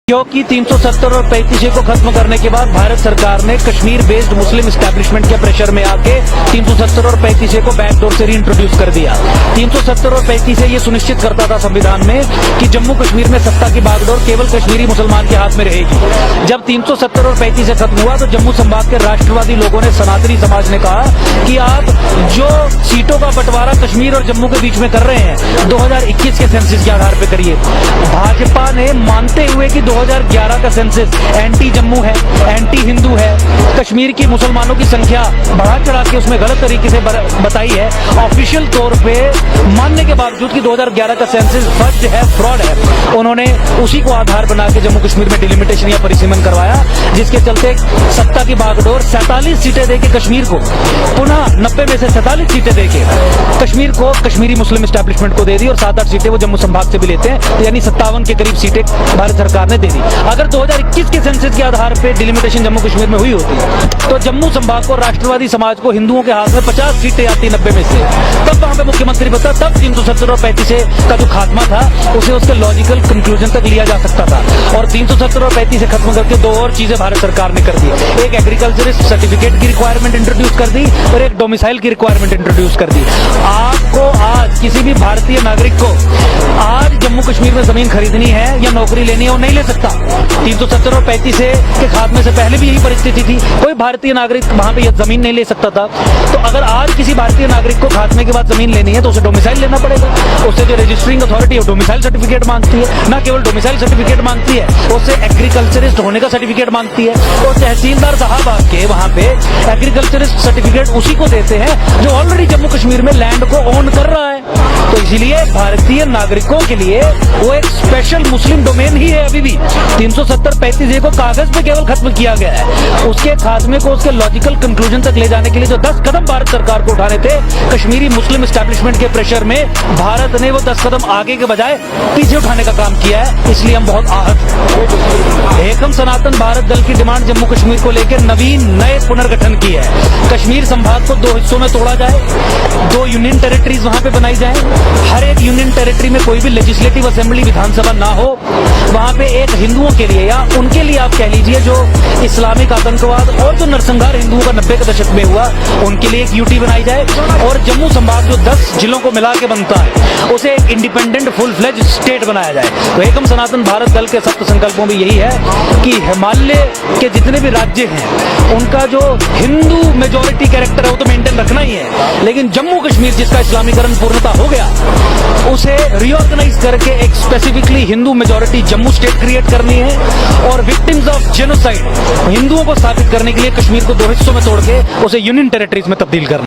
क्योंकि 370 और 35 को खत्म करने के बाद भारत सरकार ने कश्मीर बेस्ड मुस्लिम एस्टैब्लिशमेंट के प्रेशर में आके 370 और 35 को बैकडोर से रीइंट्रोड्यूस कर दिया। 370 और 35 ये सुनिश्चित करता था संविधान में कि जम्मू कश्मीर में सत्ता की बागडोर केवल कश्मीरी मुसलमान के हाथ में रहेगी। जब 370 और 35 खत्म हुआ तो जम्मू संभाग के राष्ट्रवादी लोगों ने, सनातनी समाज ने कहा कि आप जो सीटों का बंटवारा कश्मीर और जम्मू के बीच में कर रहे हैं 2021 के सेंसस के आधार पर करिए। भाजपा ने मानते हुए कि 2011 का सेंसस एंटी जम्मू है, एंटी हिंदू है, कश्मीर की मुसलमानों की संख्या बढ़ा चढ़ा के उसमें गलत तरीके से बताई है, ऑफिशियल तौर पे मानने के बावजूद कि 2011 का सेंसस फर्ज है, फ्रॉड है, उन्होंने उसी को आधार बना के जम्मू कश्मीर में डिलिमिटेशन या परिसीमन करवाया, जिसके चलते सत्ता की बागडोर 47 सीटें देके कश्मीर को, पुनः 90 में से 47 सीटें देके कश्मीर को, कश्मीरी मुस्लिम एस्टैब्लिशमेंट को दे दी और 7-8 सीटें वो जम्मू संभाग से भी लेते हैं, यानी 57 के करीब सीटें भारत सरकार ने दे दी। अगर 2021 के सेंसस के आधार पे डिलिमिटेशन जम्मू कश्मीर में हुई होती तो जम्मू संभाग को, राष्ट्रवादी समाज को, हिंदुओं के हाथ में 50 सीटें आती 90 में से, तब वहां पे मुख्यमंत्री बनता, तब 370 और 35 का जो खात्मा था उसे उसके लॉजिकल कंक्लूजन तक लिया जा सकता था। और 370 और 35 खत्म करके दो और चीजें भारत सरकार ने कर दी। एक एग्रीकल्चरिस्ट सर्टिफिकेट की रिक्वायरमेंट इंट्रोड्यूस कर दी और एक डोमिसाइल की रिक्वायरमेंट इंट्रोड्यूस कर दी। आपको आज किसी भी भारतीय नागरिक को आज जम्मू कश्मीर में जमीन खरीदनी है या नौकरी लेनी है, वो नहीं ले सकता। 370 और 35 के खात्मे से पहले भी यही परिस्थिति थी, कोई भारतीय नागरिक वहां पे जमीन नहीं ले सकता था। तो अगर आज किसी भारतीय नागरिक को खात्मे के बाद जमीन लेनी है तो उसे डोमिसाइल लेना पड़ेगा। उससे जो रजिस्टरिंग अथॉरिटी है डोमिसाइल सर्टिफिकेट मांगती है, ना केवल डोमिसाइल सर्टिफिकेट मांगती है, उससे एग्रीकल्चरिस्ट होने का सर्टिफिकेट मांगती है। और तहसीलदार साहब आके वहां पे एग्रीकल्चरिस्ट सर्टिफिकेट उसी को देते हैं जो ऑलरेडी जम्मू कश्मीर में लैंड को ओन कर रहा है। तो इसीलिए भारतीय नागरिकों के लिए वो एक स्पेशल मुस्लिम डोमेन ही है। अभी भी 370-35 को कागज पे केवल खत्म किया गया है, उसके खात्मे को उसके लॉजिकल कंक्लूजन तक ले जाने के लिए जो 10 कदम भारत सरकार को उठाने थे कश्मीरी मुस्लिम एस्टैब्लिशमेंट के प्रेशर में, भारत ने वो 10 कदम आगे के बजाय पीछे उठाने का काम किया है। इसलिए हम बहुत आहत। एकम सनातन भारत दल की डिमांड जम्मू कश्मीर को लेकर नवीन नए पुनर्गठन की है। कश्मीर संभाग को 2 हिस्सों में तोड़ा जाए, 2 यूनियन टेरिटरीज वहां पे बनाई जाए, हर एक यूनियन टेरिटरी में कोई भी लेजिस्लेटिव असेंबली विधानसभा ना हो, वहां पे एक हिंदुओं के लिए या उनके लिए आप कह लीजिए जो इस्लामिक आतंकवाद और जो नरसंहार हिंदुओं का 90 के दशक में हुआ उनके लिए एक यूटी बनाई जाए। और जम्मू संभाग जो 10 जिलों को मिला के बनता है उसे एक इंडिपेंडेंट फुल फ्लेज स्टेट बनाया जाए। तो एकम सनातन भारत दल के सप्त संकल्पों में यही है कि हिमालय के जितने भी राज्य हैं उनका जो हिंदू मेजोरिटी कैरेक्टर है वो तो मेंटेन रखना ही है, लेकिन जम्मू कश्मीर जिसका इस्लामीकरण पूर्णता हो गया उसे रीऑर्गेनाइज करके एक specifically Hindu majority Jammu state create करनी है। और विक्टिम्स ऑफ जेनोसाइड हिंदुओं को स्थापित करने के लिए कश्मीर को 2 हिस्सों में तोड़ के उसे यूनियन टेरिटरीज में तब्दील करना।